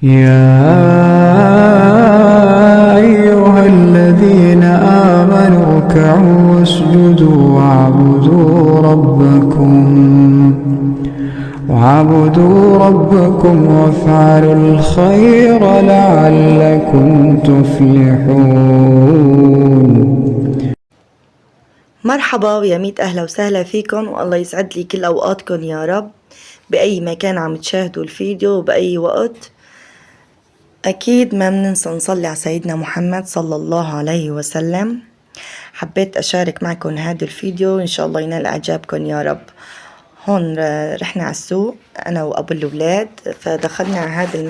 يا أيها الذين آمنوا اركعوا واسجدوا واعبدوا ربكم وافعلوا الخير لعلكم تفلحون. مرحبا ويا ميت أهلا وسهلا فيكن، والله يسعد لي كل أوقاتكن يا رب بأي مكان عم تشاهدوا الفيديو وبأي وقت. أكيد ما بننسى نصلي على سيدنا محمد صلى الله عليه وسلم. حبيت أشارك معكم هذا الفيديو، إن شاء الله ينال إعجابكم يا رب. هون رحنا على السوق أنا وأبو الأولاد، فدخلنا على هذا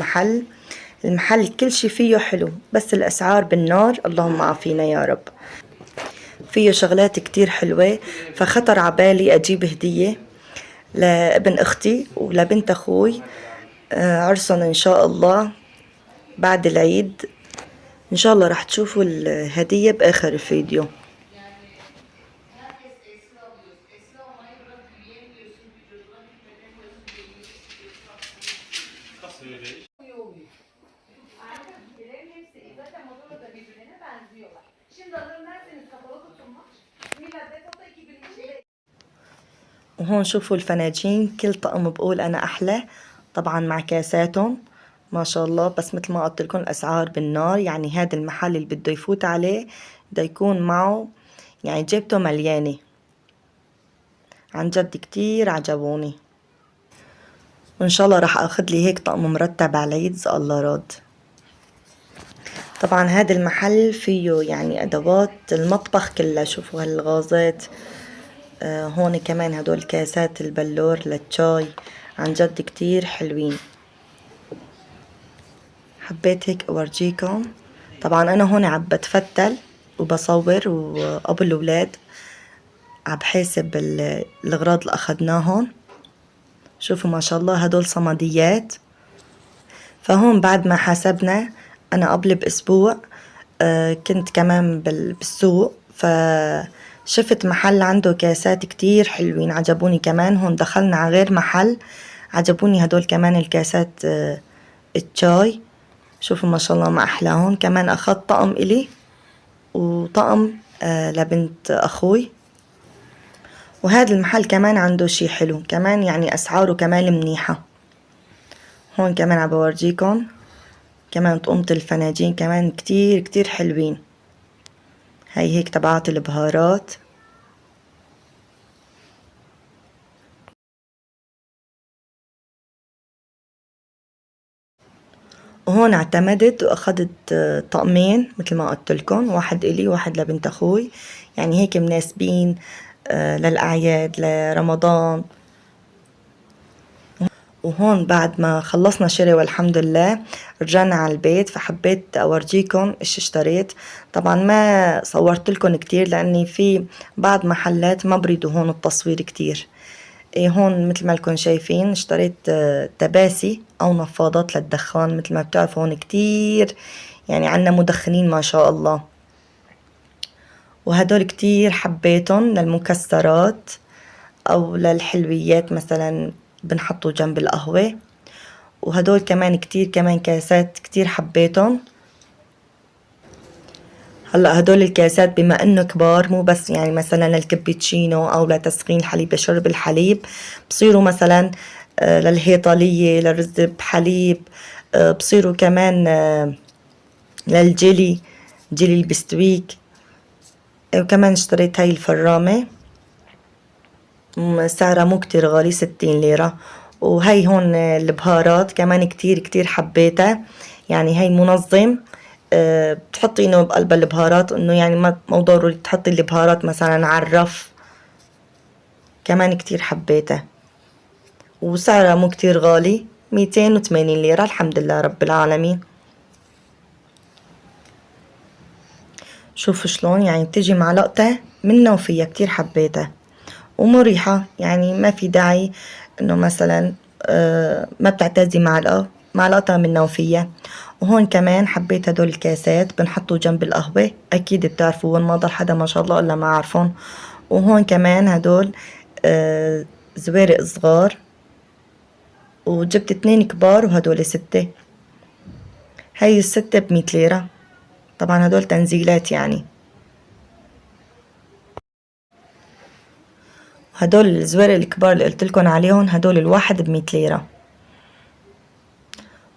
المحل كل شي فيه حلو، بس الأسعار بالنار، اللهم عافينا يا رب. فيه شغلات كتير حلوة، فخطر عبالي أجيب هدية لابن أختي ولبنت أخوي، عرسهم إن شاء الله بعد العيد. إن شاء الله رح تشوفوا الهدية بآخر الفيديو. وهون شوفوا الفناجين، كل طقم بقول أنا أحلى، طبعا مع كاساتهم ما شاء الله. بس مثل ما قلت لكم الأسعار بالنار، يعني هذا المحل اللي بده يفوت عليه بده يكون معه يعني جيبته مليانة. عن جد كتير عجبوني، وإن شاء الله رح أخذ لي هيك طقم مرتب على العيد إذا الله راد. طبعا هذا المحل فيه يعني أدوات المطبخ كلها، شوفوا هالغازات، هون كمان هدول كاسات البلور للشاي، عن جد كتير حلوين. حبيت هيك اورجيكم. طبعا انا هون عم بتفتل وبصور، وابو الاولاد عم بحاسب الاغراض اللي اخذناهم. شوفوا ما شاء الله هدول صمديات. فهون بعد ما حاسبنا، انا قبل باسبوع كنت كمان بالسوق، فشفت محل عنده كاسات كتير حلوين عجبوني كمان. هون دخلنا على غير محل، عجبوني هدول كمان الكاسات الشاي. شوفوا ما شاء الله ما أحلاهم. كمان أخذت طقم إلي وطقم لبنت أخوي. وهذا المحل كمان عنده شي حلو كمان، يعني أسعاره كمان منيحة. هون كمان عم بورجيكم كمان طقمة الفناجين، كمان كتير كتير حلوين. هاي هيك تبعات البهارات. وهون اعتمدت واخدت طقمين مثل ما قلت لكم، واحد إلي وواحد لبنت أخوي، يعني هيك مناسبين للأعياد لرمضان. وهون بعد ما خلصنا شراء والحمد لله رجعنا على البيت، فحبيت اورجيكم ايش اشتريت. طبعا ما صورت لكم كتير لاني في بعض محلات ما بريدوا هون التصوير كتير. إيه هون مثل ما لكم شايفين اشتريت تباسي او نفاضات للدخان. مثل ما بتعرفوا هون كتير يعني عنا مدخنين ما شاء الله، وهدول كتير حبيتهم للمكسرات او للحلويات مثلا بنحطه جنب القهوة. وهدول كمان كتير كمان كاسات كتير حبيتهم. هلا هدول الكاسات بما انه كبار، مو بس يعني مثلا للكابتشينو او لتسخين الحليب لشرب الحليب، بصيروا مثلا للهيطالية للرز بحليب، بصيروا كمان للجيلي، جيلي البستويك. وكمان اشتريت هاي الفرامة، سعرها مو كتير غالي، 60 ليرة. وهي هون البهارات كمان كتير كتير حبيتها، يعني هي منظم، بتحطي انه بقلب البهارات، انه يعني ما ضروري تحطي البهارات مثلا على الرف. كمان كتير حبيتها وسعرها مو كتير غالي، 280 ليرة، الحمد لله رب العالمين. شوفوا شلون يعني بتجي معلقتها منه وفيها، كتير حبيتها ومريحة، يعني ما في داعي انه مثلا ما بتعتزي معلقتها منها وفيها. وهون كمان حبيت هدول الكاسات بنحطه جنب القهوة، اكيد بتعرفوا ما ضل حدا ما شاء الله الا ما عارفون. وهون كمان هدول زوارق صغار، وجبت 2 كبار وهدول 6. هاي الستة ب100 ليرة. طبعا هدول تنزيلات يعني. هدول الزوار الكبار اللي قلتلكن عليهم هدول الواحد ب100 ليرة.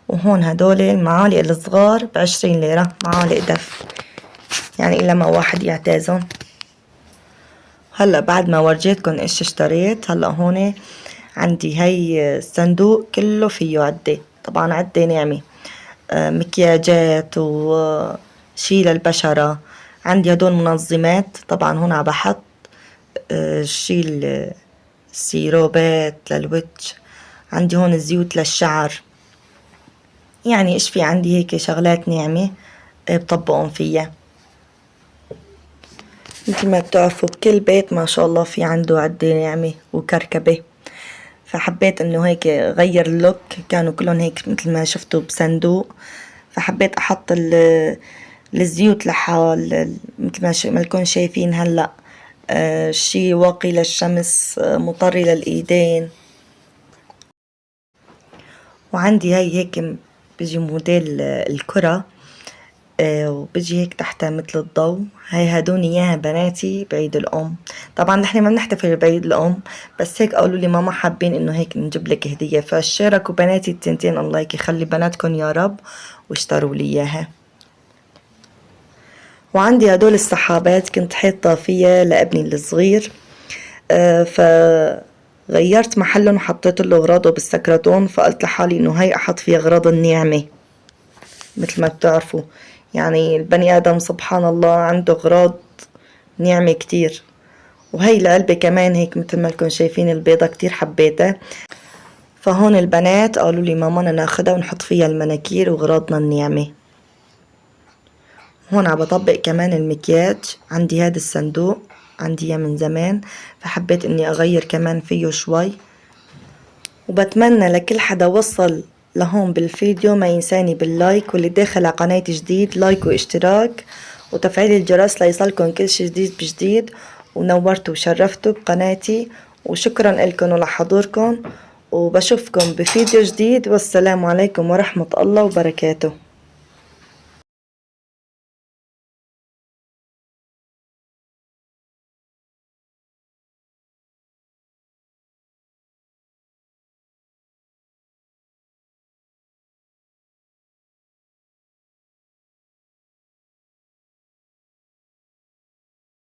وهون هدول المعالق الصغار ب20 ليرة، معالق دف يعني إلا ما واحد يعتازن. هلا بعد ما ورجيتكن ايش اشتريت، هلا هون عندي هي الصندوق كله فيه عدة، طبعا عدة ناعمة، مكياجات وشي للبشرة. عندي هدول منظمات، طبعا هون عبحط شي السيروبات للوجه. عندي هون الزيوت للشعر، يعني ايش في عندي هيك شغلات ناعمة بطبقهم فيها. مثل ما بتعرفوا بكل بيت ما شاء الله في عنده عدة ناعمة وكركبة، فحبيت انه هيك غير اللوك. كانوا كلهم هيك مثل ما شفتوا بصندوق، فحبيت احط الزيوت لحال مثل ما لكم شايفين هلا. شي واقي للشمس، مطري للايدين. وعندي هاي هيك بيجي موديل الكرة، وبيجي هيك تحتها مثل الضوء. هاي هادوني اياها بناتي بعيد الام. طبعا نحن ما بنحتفل بعيد الام، بس هيك قالوا لي ماما حابين انه هيك نجيب لك هديه، فشاركوا بناتي التنتين. الله يخلي بناتكم يا رب، واشتروا لي اياها. وعندي هدول السحابات كنت حاطه فيها لابني الصغير، فغيرت محلهم وحطيت له اغراضه بالسكرتون، فقلت لحالي انه هاي احط فيها اغراض الناعمه. مثل ما بتعرفوا يعني البني آدم سبحان الله عنده أغراض نعمة كتير. وهي العلبة كمان هيك مثل ما لكم شايفين البيضة كتير حبيتها، فهون البنات قالوا لي ماما ناخدها ونحط فيها المناكير وأغراضنا الناعمة. هون عبطبق كمان المكياج. عندي هذا الصندوق عندي اياه من زمان، فحبيت اني اغير كمان فيه شوي. وبتمنى لكل حدا وصل لهون بالفيديو ما ينساني باللايك، واللي داخل على قناتي جديد لايك واشتراك وتفعيل الجرس ليصلكن كل شي جديد بجديد. ونورتوا وشرفتوا بقناتي، وشكرا لكم ولحضوركم، وبشوفكم بفيديو جديد. والسلام عليكم ورحمة الله وبركاته.